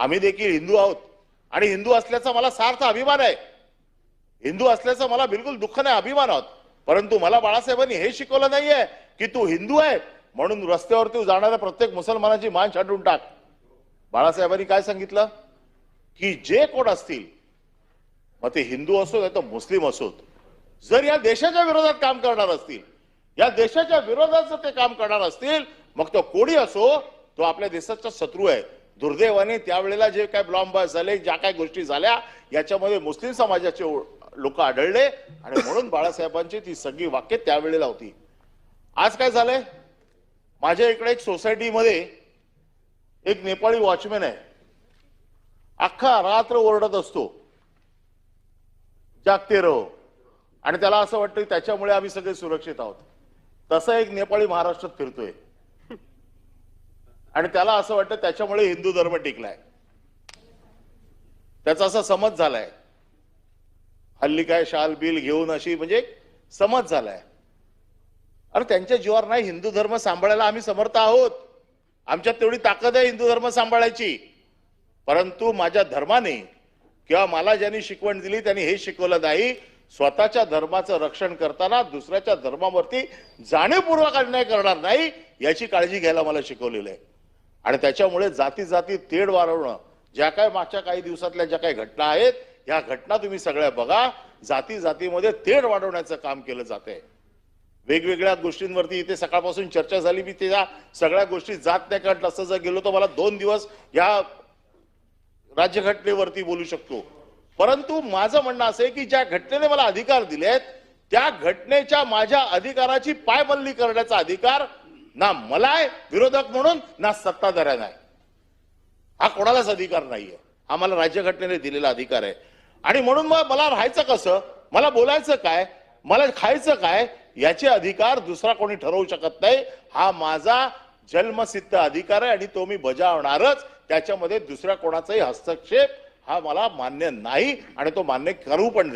आम्ही देखील हिंदू आहोत आणि हिंदू असल्याचा मला सार्थ अभिमान आहे। हिंदू असल्याचा मला बिलकुल दुःख नाही, अभिमान आहोत। परंतु मला बाळासाहेबांनी हे शिकवलं नाहीये की तू हिंदू आहे म्हणून रस्त्यावरती जाणाऱ्या प्रत्येक मुसलमानाची मान छाटून टाक। बाळासाहेबांनी काय सांगितलं की जे कोण असतील, मग ते हिंदू असो या तर मुस्लिम असोत, जर या देशाच्या विरोधात काम करणार असतील, या देशाच्या विरोधात जर ते काम करणार असतील, मग तो कोणी असो, तो आपल्या देशाचा शत्रू आहे। दुर्दैवाने त्यावेळेला जे काय बॉम्ब झाले, ज्या काय गोष्टी झाल्या, याच्यामध्ये मुस्लिम समाजाचे लोक आढळले आणि म्हणून बाळासाहेबांची ती सगळी वाक्य त्यावेळेला होती। आज काय झालंय, माझ्या इकडे एक सोसायटीमध्ये एक नेपाळी वॉचमॅन आहे, अख्खा रात्र ओरडत असतो जागते रहो, आणि त्याला असं वाटतं की त्याच्यामुळे आम्ही सगळे सुरक्षित आहोत। तसा एक नेपाळी महाराष्ट्रात फिरतोय आणि त्याला असं वाटतं त्याच्यामुळे हिंदू धर्म टिकलाय, त्याचा असा समज झालाय। हल्ली काय शाल बिल घेऊन अशी म्हणजे समज झालाय। अरे त्यांच्या जीवावर नाही, हिंदू धर्म सांभाळायला आम्ही समर्थ आहोत, आमच्यात तेवढी ताकद आहे हिंदू धर्म सांभाळायची। परंतु माझ्या धर्माने किंवा मला ज्यांनी शिकवण दिली त्यांनी हे शिकवलं नाही, स्वतःच्या धर्माचं रक्षण करताना दुसऱ्याच्या धर्मावरती जाणीवपूर्वक अन्याय करणार नाही याची काळजी घ्यायला मला शिकवलेलं आहे। आणि त्याच्यामुळे जाती जाती तेढ वाढवणं, ज्या काय मागच्या काही दिवसातल्या ज्या काही घटना आहेत, या घटना तुम्ही सगळ्या बघा, जाती जातीमध्ये तेढ वाढवण्याचं काम केलं जातंय। वेगवेगळ्या गोष्टींवरती इथे सकाळपासून चर्चा झाली, मी त्या सगळ्या गोष्टी जात नाही, कारण तसं जर गेलो तर मला 2 दिवस या राज्यघटनेवरती बोलू शकतो। परंतु माझं म्हणणं असं आहे की ज्या घटनेने मला अधिकार दिलेत, त्या घटनेच्या माझ्या अधिकाराची पायमल्ली करण्याचा अधिकार ना मला आहे विरोधक म्हणून, ना सत्ताधाऱ्यांना आहे। हा कोणालाच अधिकार नाहीये, हा मला राज्यघटनेने दिलेला अधिकार आहे। आणि म्हणून मग मला राहायचं कसं, मला बोलायचं काय, मला खायचं काय, याचे अधिकार दुसरा कोणी ठरवू शकत नाही। हा माझा जन्मसिद्ध अधिकार आहे आणि तो मी बजावणारच। त्याच्यामध्ये दुसऱ्या कोणाचाही हस्तक्षेप हा मला मान्य नाही आणि तो मान्य करू पण